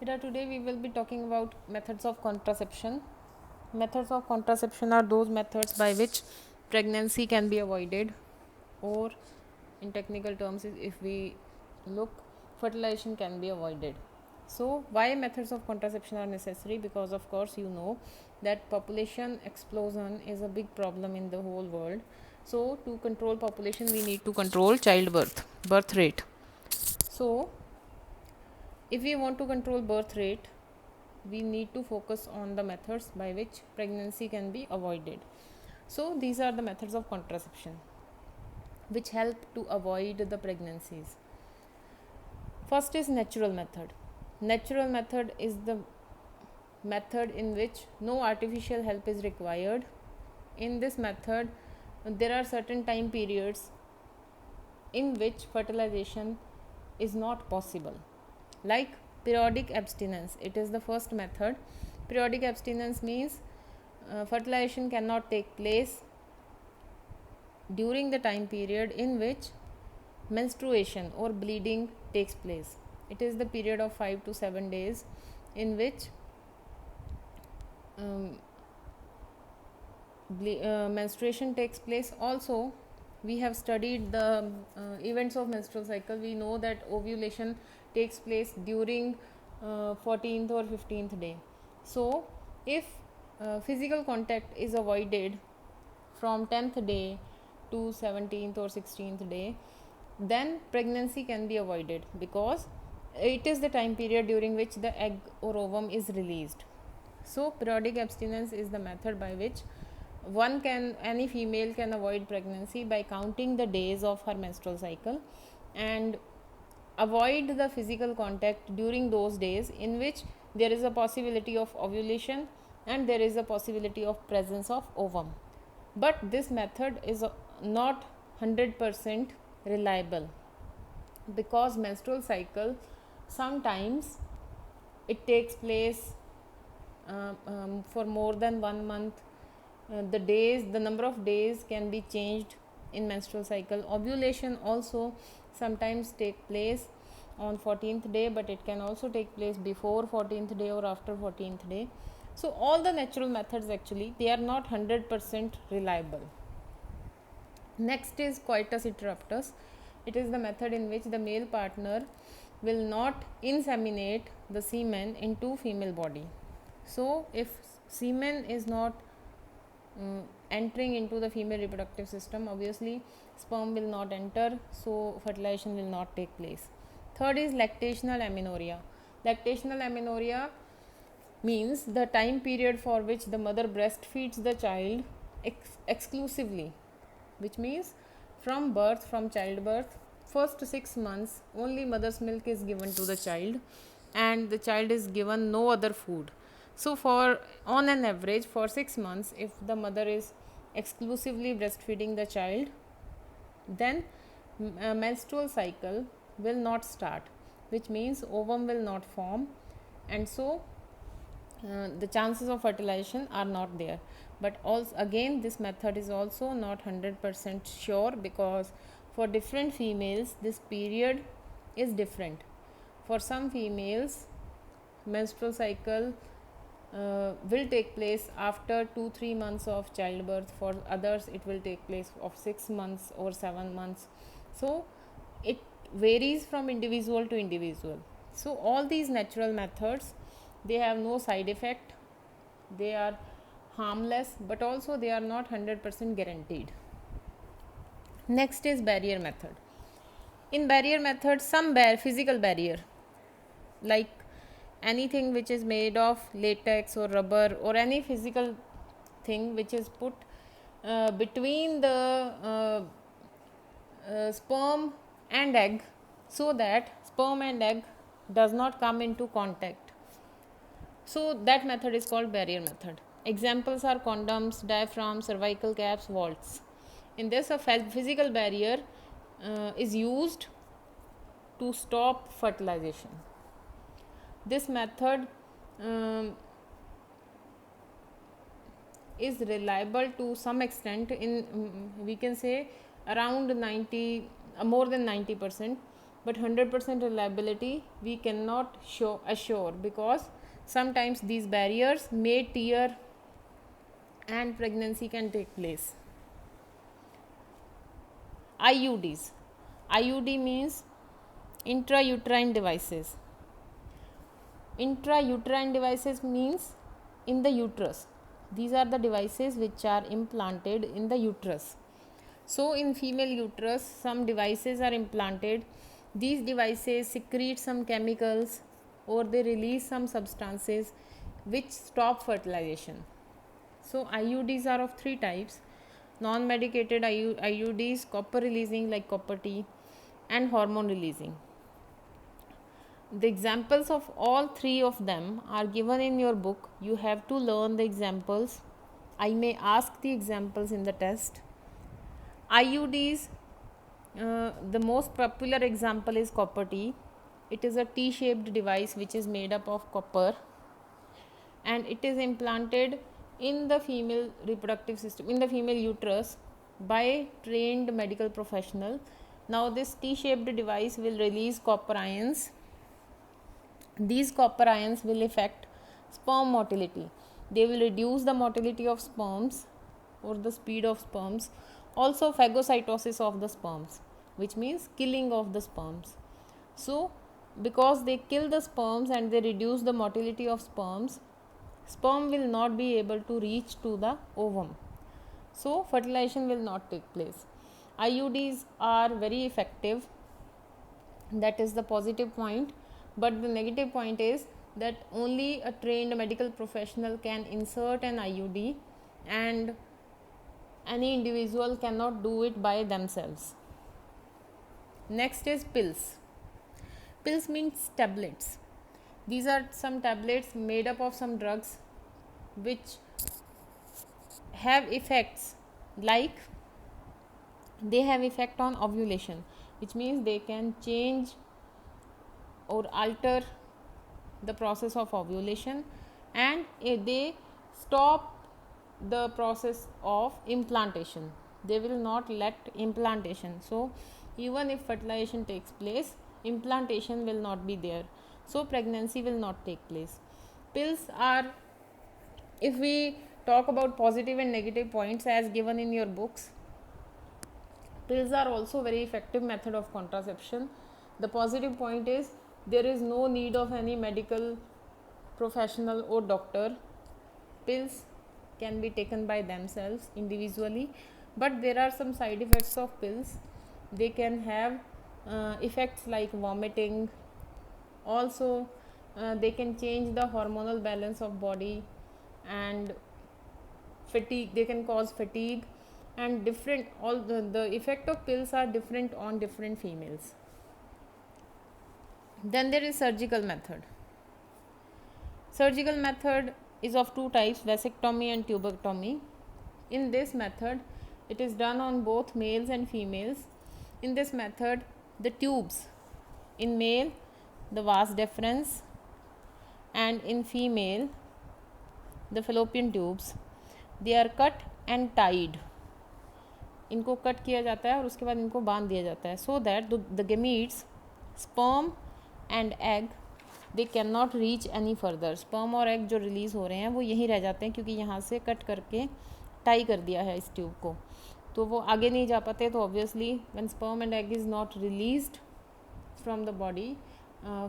Here today we will be talking about methods of contraception. Methods of contraception are those methods by which pregnancy can be avoided, or in technical terms, if we look, fertilization can be avoided. So, why methods of contraception are necessary? Because, of course, you know that population explosion is a big problem in the whole world. So, to control population, we need to control childbirth, birth rate. So, if we want to control birth rate, we need to focus on the methods by which pregnancy can be avoided. So, these are the methods of contraception which help to avoid the pregnancies. First is natural method. Natural method is the method in which no artificial help is required. In this method, there are certain time periods in which fertilization is not possible, like periodic abstinence. It is the first method. Periodic abstinence means fertilization cannot take place during the time period in which menstruation or bleeding takes place. It is the period of 5 to 7 days in which um, menstruation takes place. Also, we have studied the events of menstrual cycle. We know that ovulation takes place during 14th or 15th day. So, if physical contact is avoided from 10th day to 17th or 16th day, then pregnancy can be avoided, because it is the time period during which the egg or ovum is released. So, periodic abstinence is the method by which any female can avoid pregnancy by counting the days of her menstrual cycle and avoid the physical contact during those days in which there is a possibility of ovulation and there is a possibility of presence of ovum. But this method is not 100% reliable, because menstrual cycle sometimes it takes place for more than 1 month. The number of days can be changed in menstrual cycle. Ovulation also sometimes take place on 14th day, but it can also take place before 14th day or after 14th day. So all the natural methods, actually, they are not 100% reliable. Next is coitus interruptus. It is the method in which the male partner will not inseminate the semen into female body. So if semen is not entering into the female reproductive system, obviously sperm will not enter, so fertilization will not take place. Third is lactational amenorrhea. Lactational amenorrhea means the time period for which the mother breastfeeds the child exclusively, which means from childbirth, first 6 months only mother's milk is given to the child and the child is given no other food. So for on an average for 6 months, if the mother is exclusively breastfeeding the child, then menstrual cycle will not start, which means ovum will not form, and so the chances of fertilization are not there. But also, again, this method is also not 100% sure, because for different females this period is different. For some females, menstrual cycle will take place after 2-3 months of childbirth. For others it will take place of 6 months or 7 months. So it varies from individual to individual. So all these natural methods, they have no side effect, they are harmless, but also they are not 100% guaranteed. Next is barrier method. In barrier method, some physical barrier, like anything which is made of latex or rubber or any physical thing which is put between the sperm and egg, so that sperm and egg does not come into contact. So that method is called barrier method. Examples are condoms, diaphragm, cervical caps, vaults. In this, a physical barrier is used to stop fertilization. This method is reliable to some extent, in we can say around 90, more than 90%, but 100% reliability we cannot assure, because sometimes these barriers may tear and pregnancy can take place. IUDs. IUD means intrauterine devices. Intrauterine devices means in the uterus. These are the devices which are implanted in the uterus. So in female uterus, some devices are implanted. These devices secrete some chemicals or they release some substances which stop fertilization. So IUDs are of three types: non-medicated IUDs, copper releasing like copper T, and hormone releasing. The examples of all three of them are given in your book. You have to learn the examples. I may ask the examples in the test. IUDs, the most popular example is copper T. It is a T-shaped device which is made up of copper, and it is implanted in the female reproductive system, in the female uterus, by trained medical professional. Now this T-shaped device will release copper ions. These copper ions will affect sperm motility. They will reduce the motility of sperms or the speed of sperms. Also phagocytosis of the sperms, which means killing of the sperms. So because they kill the sperms and they reduce the motility of sperms, sperm will not be able to reach to the ovum. So fertilization will not take place. IUDs are very effective. That is the positive point. But the negative point is that only a trained medical professional can insert an IUD, and any individual cannot do it by themselves. Next is pills. Pills means tablets. These are some tablets made up of some drugs which have effects, like they have effect on ovulation, which means they can change or alter the process of ovulation, and they stop the process of implantation. They will not let implantation. So even if fertilization takes place, implantation will not be there. So pregnancy will not take place. Pills are, if we talk about positive and negative points as given in your books, pills are also very effective method of contraception. The positive point is there is no need of any medical professional or doctor. Pills can be taken by themselves individually, but there are some side effects of pills. They can have effects like vomiting. Also they can change the hormonal balance of body, and fatigue. They can cause fatigue, and different, all the effect of pills are different on different females. Then there is surgical method. Surgical method is of two types: vasectomy and tubectomy. In this method, it is done on both males and females. In this method, the tubes, in male the vas deferens, and in female the fallopian tubes, they are cut and tied. इनको cut किया जाता है और उसके बाद इनको बांध दिया जाता है, so that the gametes, sperm and egg, they cannot reach any further. sperm और egg जो रिलीज़ हो रहे हैं वो यहीं रह जाते हैं, क्योंकि यहाँ से कट करके टाई कर दिया है इस ट्यूब को, तो वो आगे नहीं जा पाते. तो obviously when sperm and egg is not released from the body,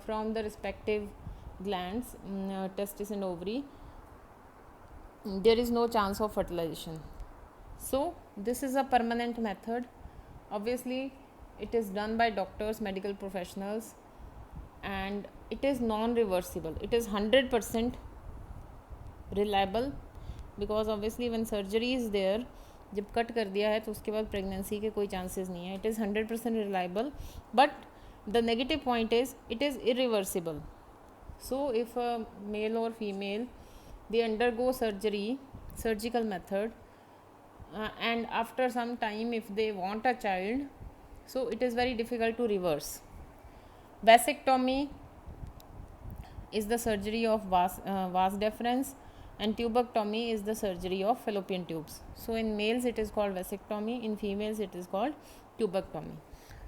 from the respective glands, testis and ovary, there is no chance of fertilization. So this is a permanent method. Obviously it is done by doctors, medical professionals, and it is non-reversible. It is 100% reliable, because obviously when surgery is there, जब cut कर दिया है तो उसके बाद pregnancy के कोई chances नहीं है. It is 100% reliable, but the negative point is it is irreversible. So if a male or female, they undergo surgical method, and after some time if they want a child, so it is very difficult to reverse. Vasectomy is the surgery of vas deferens, and tubectomy is the surgery of fallopian tubes. So in males it is called vasectomy, in females it is called tubectomy.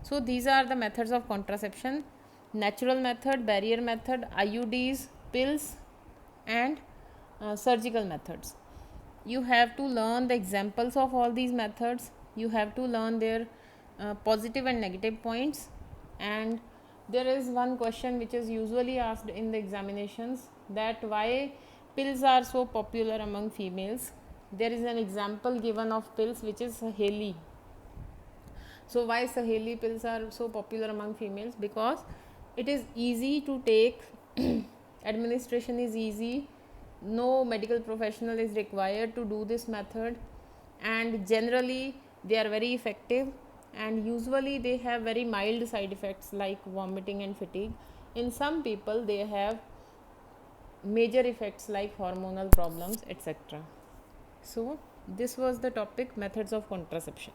So these are the methods of contraception: natural method, barrier method, IUDs, pills, and surgical methods. You have to learn the examples of all these methods. You have to learn their positive and negative points. And there is one question which is usually asked in the examinations, that why pills are so popular among females. There is an example given of pills which is Saheli. So why Saheli pills are so popular among females? Because it is easy to take, administration is easy, no medical professional is required to do this method, and generally they are very effective, and usually they have very mild side effects like vomiting and fatigue. In some people they have major effects like hormonal problems, etc. So this was the topic, methods of contraception.